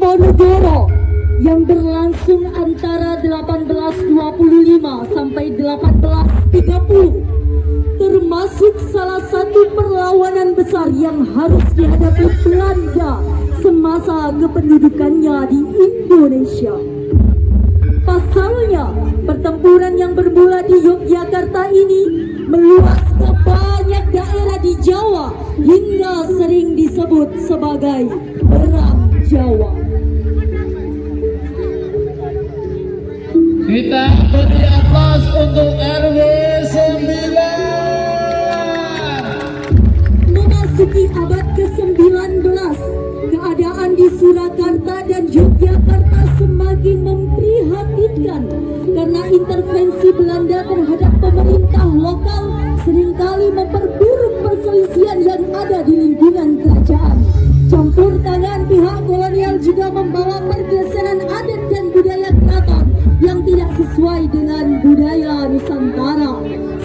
Diponegoro yang berlangsung antara 1825 sampai 1830 termasuk salah satu perlawanan besar yang harus dihadapi Belanda semasa kependudukannya di Indonesia. Pasalnya, pertempuran yang bermula di Yogyakarta ini meluas ke banyak daerah di Jawa hingga sering disebut sebagai Perang Jawa. Kita beri aplaus untuk RW 9. Memasuki abad ke-19, keadaan di Surakarta dan Yogyakarta semakin memprihatinkan karena intervensi Belanda terhadap pemerintah lokal seringkali memperburuk perselisihan yang ada di lingkungan kerajaan. Campur tangan pihak kolonial juga membawa pergeseran adat dan budaya keraton yang tidak sesuai dengan budaya Nusantara.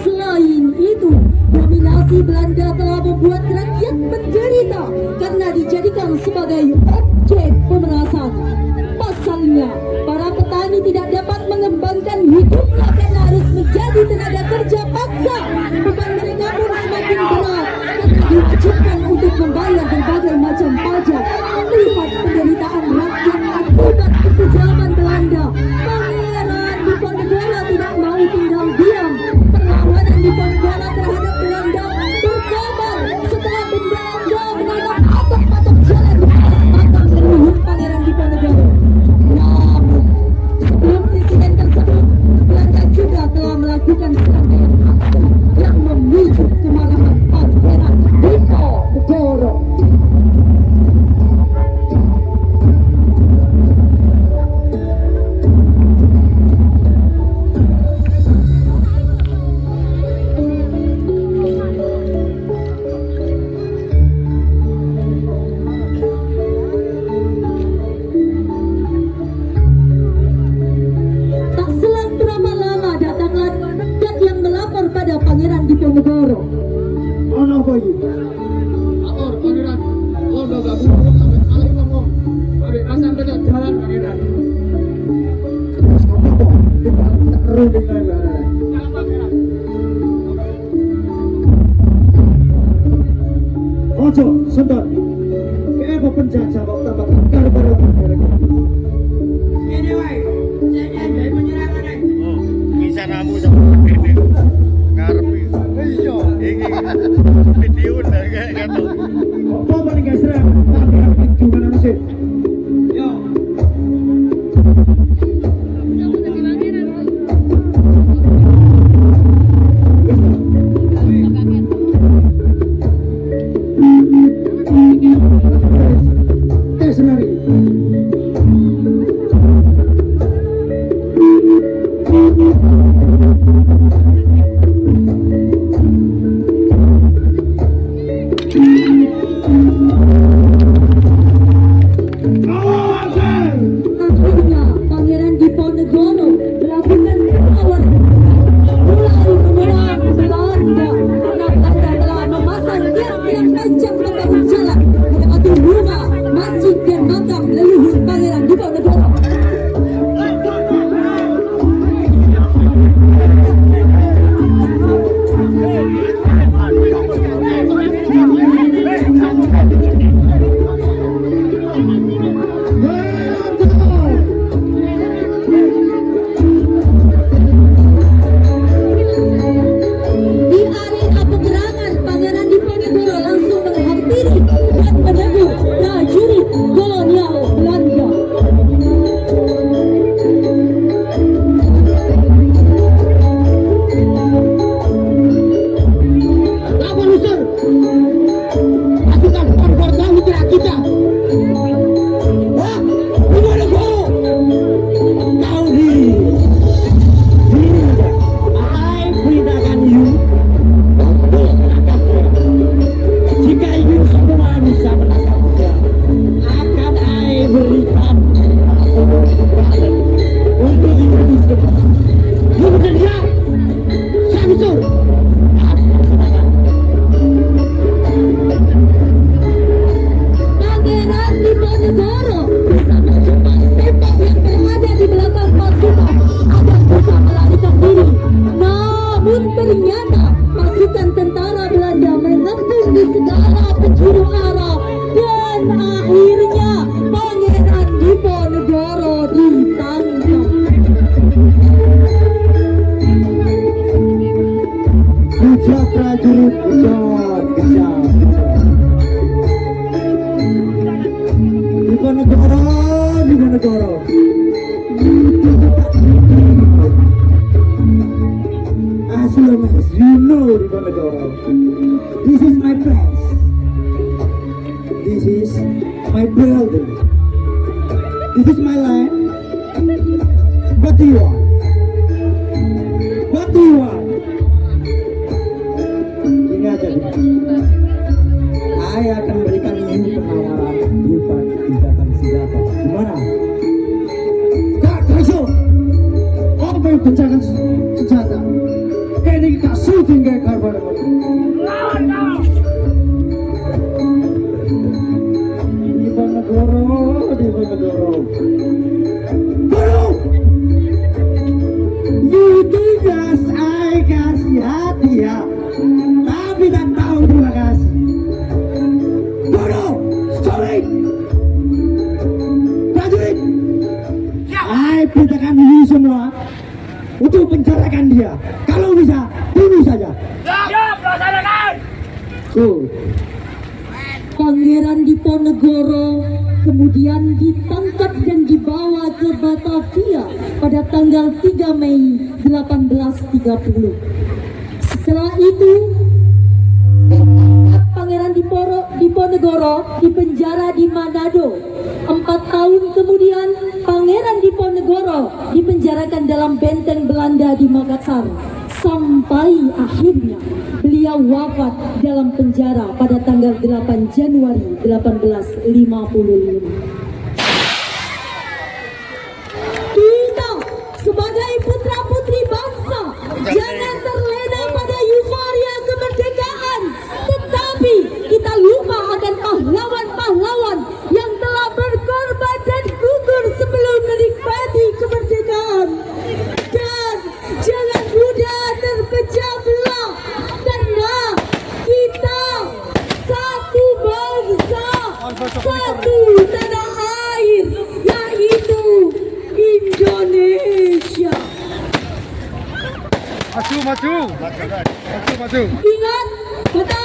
Selain itu, dominasi Belanda telah membuat rakyat menderita karena dijadikan sebagai objek pemerasan. Pasalnya, para petani tidak dapat mengembangkan hidupnya karena harus menjadi tenaga kerja paksa. Beban mereka pun semakin berat karena diwajibkan untuk membayar berbagai macam pajak. Melihat penderitaan rakyat akibat kekejaman Belanda, Pangeran Diponegoro tidak mau tinggal diam. Perlawanan Diponegoro terhadap Belanda berkobar setelah Belanda menanam patok-patok jalan di atas makam leluhur Pangeran Diponegoro. Namun, sebelum insiden tersebut, Belanda juga telah melakukan serangkaian aksi yang memicu kemarahan Pangeran Diponegoro. Tak selang berapa lama datanglah rakyat yang melapor pada Pangeran Diponegoro. Ono apa iki? Lapor Pangeran, lo udah gak buruk sampai kali ngomong. Mari pasang dekat jalan Pangeran. Terus apa? Kita tak runding ae. Jalan Pangeran. Ojo, sebentar. Kayak penjajah kok tambah karo-karo negara. Ini wae, saya dari penyerangan ae. Oh, bisa namu sama ini ngarepi. Iya, iki video ndak kayak gitu. Kok paling gak serang? Tapi aku juga sih. Yo, Senari. Saya akan berikan ini penawaran berupa tindakan senjata. Gimana? Kak Kaso, kau mau gencatan senjata? Ini kita syuting kayak kabar. Di Ponegoro. Guru, itu gas saya kasih hadiah, tapi tak tahu terima kasih. Guru, sorry. Prajurit, saya perintahkan ini semua untuk penjarakan dia. Kalau bisa, bunuh saja. Siap, laksanakan. Cool. Pangeran Diponegoro kemudian ditangkap dan dibawa ke Batavia pada tanggal 3 Mei 1830. Setelah itu, Pangeran Diponegoro dipenjara di Manado. 4 tahun kemudian, Pangeran Diponegoro dipenjarakan dalam benteng Belanda di Makassar. Sampai akhirnya beliau wafat dalam penjara pada tanggal 8 Januari 1855. Kita sebagai putra-putri bangsa jangan terlena pada euforia kemerdekaan, tetapi kita lupa akan pahlawan-pahlawan yang telah berkorban dan gugur sebelum menikmati kemerdekaan. Dan jangan mudah terpecah belah, karena kita satu bangsa, satu tanah air, yaitu Indonesia. Maju. Ingat kata